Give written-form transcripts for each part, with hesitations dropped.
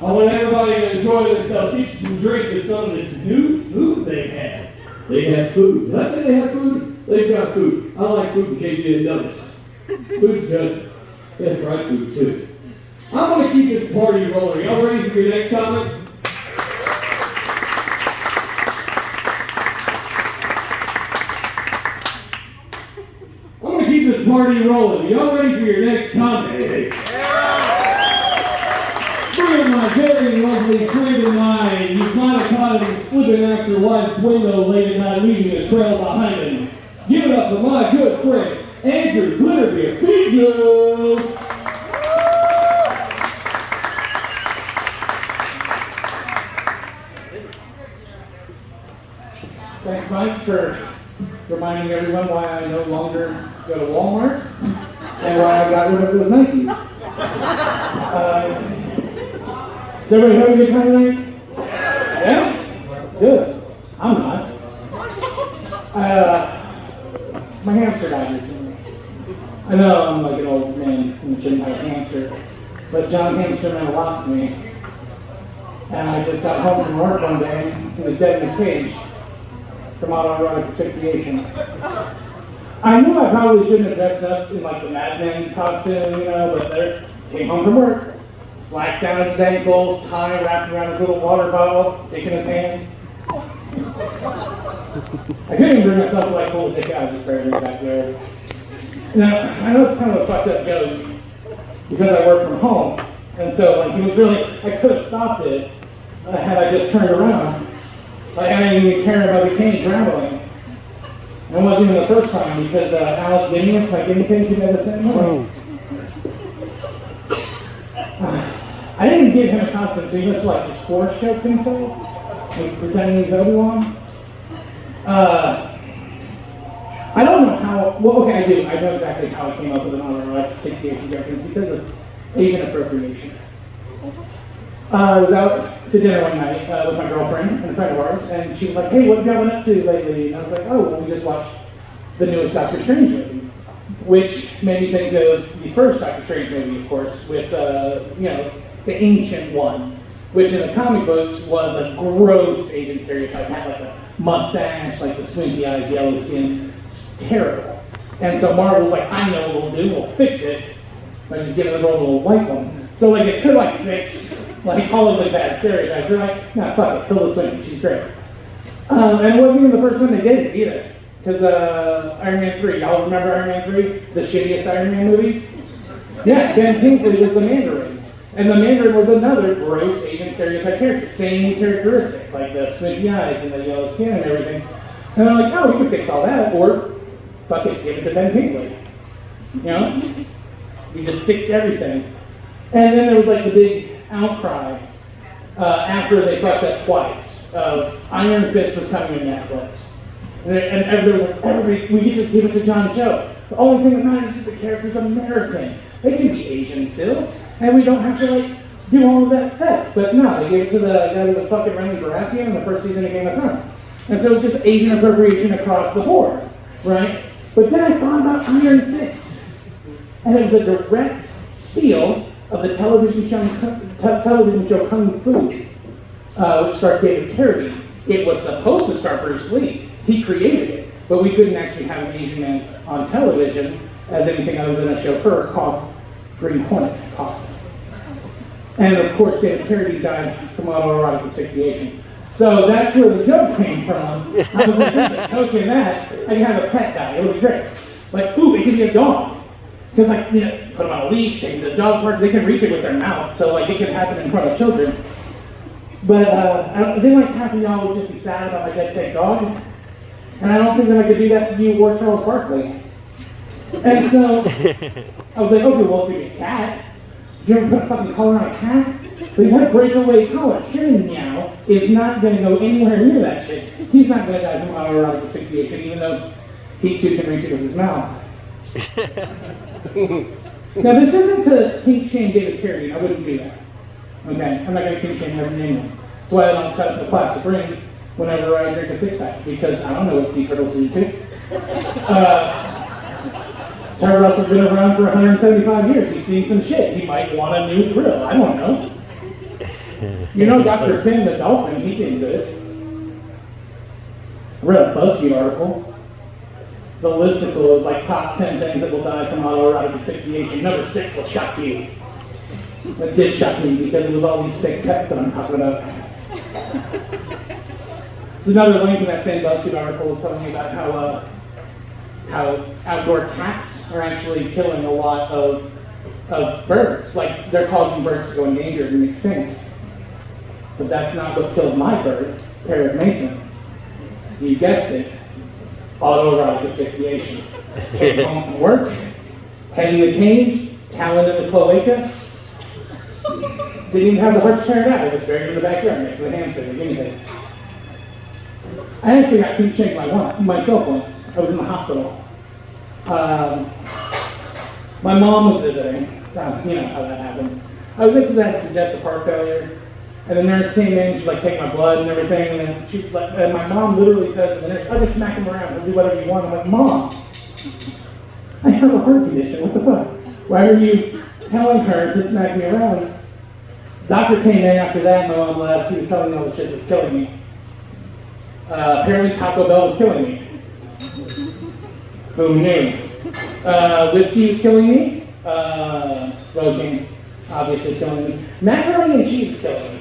I want everybody to enjoy themselves, get you some drinks and some of this new food they had. They have food. Did I say they have food? They've got food. I like food in case you didn't notice. Food's good. They have fried food too. I'm going to keep this party rolling. Y'all ready for your next comment? I'm going to keep this party rolling. Y'all ready for your next comment? Bring my very lovely friend of mine. You might have caught him slipping out your wife's window late at night, leaving a trail behind him. Give it up for my good friend, Andrew Glitterbeer. Features. Thanks, Mike, for reminding everyone why I no longer go to Walmart and why I got rid of those Nikes. Does everybody have a good time tonight? Yeah? Good. I'm not. My hamster died recently. I know I'm like an old man who shouldn't have a hamster, but John Hamster meant a lot to me. And I just got home from work one day, and he was dead in his cage from autoerotic asphyxiation. I knew I probably shouldn't have dressed up in like the Mad Men costume, but there, came home from work, slacks down his ankles, tie wrapped around his little water bottle, dick in his hand. I couldn't even bring myself to like pull the dick out of his barrier back there. Now, I know it's kind of a fucked up joke because I work from home, and so like it was really, I could have stopped it had I just turned around. Like I didn't even care about the cane traveling. And it wasn't even the first time because Alec Guinness, my guinea pig, did the same way. I didn't give him a costume, so he was like the sports joke himself, like pretending he's Obi-Wan. I don't know how, well, okay, I do. I know exactly how I came up with an autoerotic asphyxiation joke. It's because of Asian appropriation. I was out to dinner one night with my girlfriend and a friend of ours, and she was like, hey, what have you been up to lately? And I was like, oh, well, we just watched the newest Doctor Strange movie, which made me think of the first Doctor Strange movie, of course, with, the ancient one, which in the comic books was a gross Asian stereotype. Had like a mustache, like the squinty eyes, yellow skin. It's terrible. And so Marvel's like, I know what we'll do, we'll fix it by just giving the girl a little white one. So like it could like fix like all of the bad stereotypes. They're like, nah, fuck it, kill the swing, she's great. And it wasn't even the first time they did it either. Because Iron Man 3, y'all remember Iron Man 3? The shittiest Iron Man movie? Yeah, Ben Kingsley was the Mandarin. And the Mandarin was another gross Asian stereotype character. Same characteristics, like the squinty eyes and the yellow skin and everything. And they're like, oh, we could fix all that, or fuck it, give it to Ben Kingsley. We just fix everything. And then there was like the big outcry after they fucked up twice of Iron Fist was coming to Netflix. And there was like, everybody, we could just give it to John Cho. The only thing that matters is the character's American. They can be Asian still, and we don't have to like do all of that theft. But no, they gave it to the guy that was fucking Renly Baratheon in the first season of Game of Thrones. And so it's just Asian appropriation across the board, right? But then I thought about Iron Fist, and it was a direct steal of the television show Kung Fu, which starred David Carradine. It was supposed to star Bruce Lee. He created it, but we couldn't actually have an Asian man on television as anything other than a chauffeur, cough, Green Hornet, cough. And of course, David Carradine died from autoerotic asphyxiation. So that's where the joke came from. I was like, there's a joke in that. I can have a pet die. It'll be great. Like, ooh, it can be a dog. Because, like, put them on a leash, take the dog park, they can reach it with their mouth, so, like, it can happen in front of children. But I think, like, half of y'all would just be sad about my dead fake dog. And I don't think that I could do that to you or Charles Barkley. And so, I was like, okay, well, if you get a cat, you ever put a fucking collar on a cat? But you had a breakaway collar. Shannon Meow is not going to go anywhere near that shit. He's not going to die from autoerotic asphyxiation, even though he too can reach it with his mouth. Now, this isn't to kink shame David Carradine. I wouldn't do that. Okay? I'm not going to kink shame every name. That's why I don't cut up the plastic rings whenever I drink a six-pack, because I don't know what sea turtles do too. Terry Russell's been around for 175 years. He's seen some shit. He might want a new thrill. I don't know. You know Dr. Finn the dolphin, he seems good. I read a BuzzFeed article. It's a listicle of like top 10 things that will die from autoerotic asphyxiation. Number 6 will shock you. It did shock me because it was all these fake pets that I'm talking about. There's another link in that same BuzzFeed article telling me about how outdoor cats are actually killing a lot of birds. Like, they're causing birds to go endangered and extinct. But that's not what killed my bird, Parrot Mason. You guessed it, autoerotic asphyxiation. Came home from work, head in the cage, talon in the cloaca. Didn't even have the heart turned out. It was buried in the backyard next to the hamster, the guinea pig. I actually got feet shanked myself once. I was in the hospital. My mom was visiting, so you know how that happens. I was in because I had congestive heart failure, and the nurse came in, she's like, take my blood and everything, and then she was like, and my mom literally says to the nurse, I'll just smack him around, he'll do whatever you want. I'm like, Mom, I have a heart condition, what the fuck? Why are you telling her to smack me around? Doctor came in after that, my mom left, he was telling me all the shit that's killing me. Apparently Taco Bell was killing me. Who knew? Whiskey was killing me. Smoking, obviously killing me. Macaroni and cheese is killing me.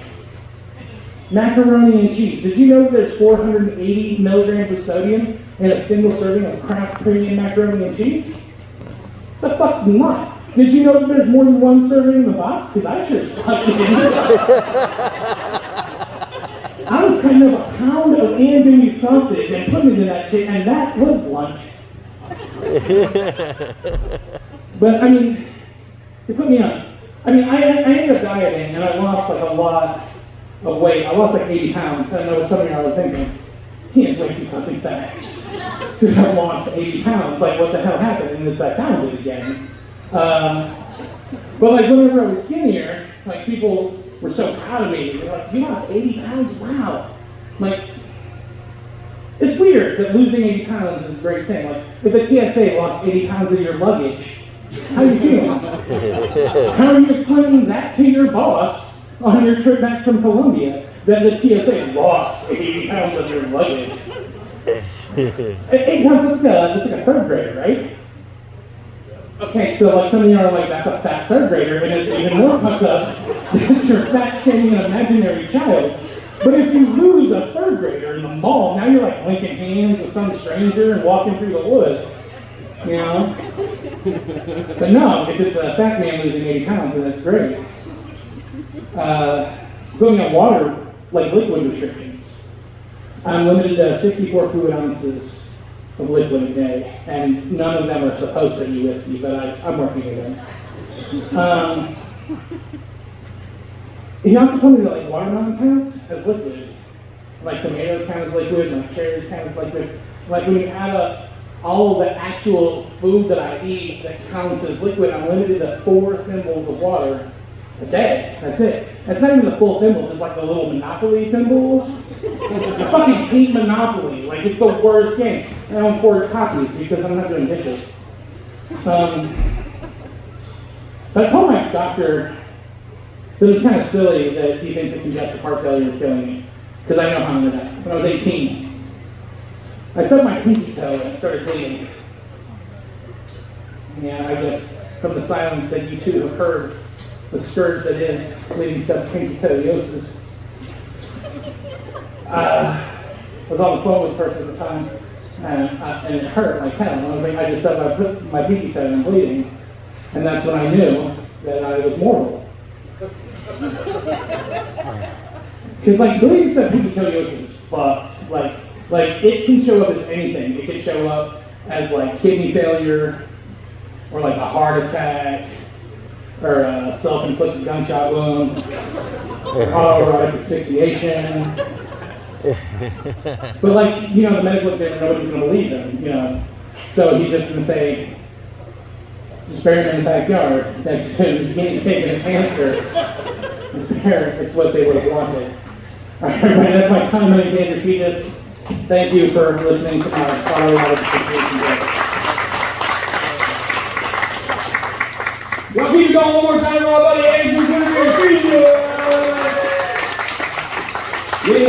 Macaroni and cheese. Did you know that there's 480 milligrams of sodium in a single serving of Kraft premium macaroni and cheese? It's a fucking lot. Did you know that there's more than one serving in the box? Because I sure as fuck didn't. I was cutting up a pound of andouille sausage and putting it in that shit, and that was lunch. But I mean, it put me on. I mean, I ended up dieting, and I lost like a lot of weight. I lost like 80 pounds. I know what some of y'all are thinking. He is way too fucking fat to have lost 80 pounds. Like, what the hell happened? And it's I found it again. But like whenever I was skinnier, like people were so proud of me. They're like, you lost 80 pounds? Wow. Like, it's weird that losing 80 pounds is a great thing. Like, if the TSA lost 80 pounds of your luggage, how are you feeling? How are you explaining that to your boss on your trip back from Colombia, that the TSA lost 80 pounds of your luggage? 8 pounds, that's like a third grader, right? Okay, so like some of you are like, that's a fat third grader, and it's even more fucked up that you're fat-shaming an imaginary child. But if you lose a third grader in the mall, now you're like linking hands with some stranger and walking through the woods, you know? But no, if it's a fat man losing 80 pounds, then it's great. Going on water, like liquid restrictions. I'm limited to 64 fluid ounces of liquid a day, and none of them are supposed to be whiskey, but I'm working with them. He also told me that like watermelon counts as liquid, like tomatoes count as liquid, like cherries count as liquid. Like when you add up all of the actual food that I eat that counts as liquid, I'm limited to 4 thimbles of water a day. That's it. That's not even the full thimbles. It's like the little Monopoly thimbles. I fucking hate Monopoly. Like, it's the worst game. I own 4 copies because I'm not doing dishes. But I told my doctor that it's kind of silly that he thinks that congestive heart failure is killing me, because I know how I'm gonna die. When I was 18, I stubbed my pinky toe and it started bleeding. Yeah, I guess from the silence that you two have heard, the scourge that is bleeding stubbed pinky toeosis. I was on the phone with the person at the time, and it hurt like hell. And I was like, I just stubbed my pinky toe and I'm bleeding, and that's when I knew that I was mortal. Because like bleeding stubbed pinky toeosis is fucked. Like it can show up as anything. It can show up as like kidney failure, or like a heart attack, or a self-inflicted gunshot wound, autoerotic asphyxiation. But like, you know, the medical examiner, nobody's gonna believe him, you know. So he's just gonna say, just bury him in the backyard next to his guinea pig and his hamster. It's what they would have wanted. Alright, everybody, that's my time. My name is Andrew Fetus. Thank you for listening to my autoerotic asphyxiation. Y'all keep it going one more time, my buddy Andrew Fetus. Yeah.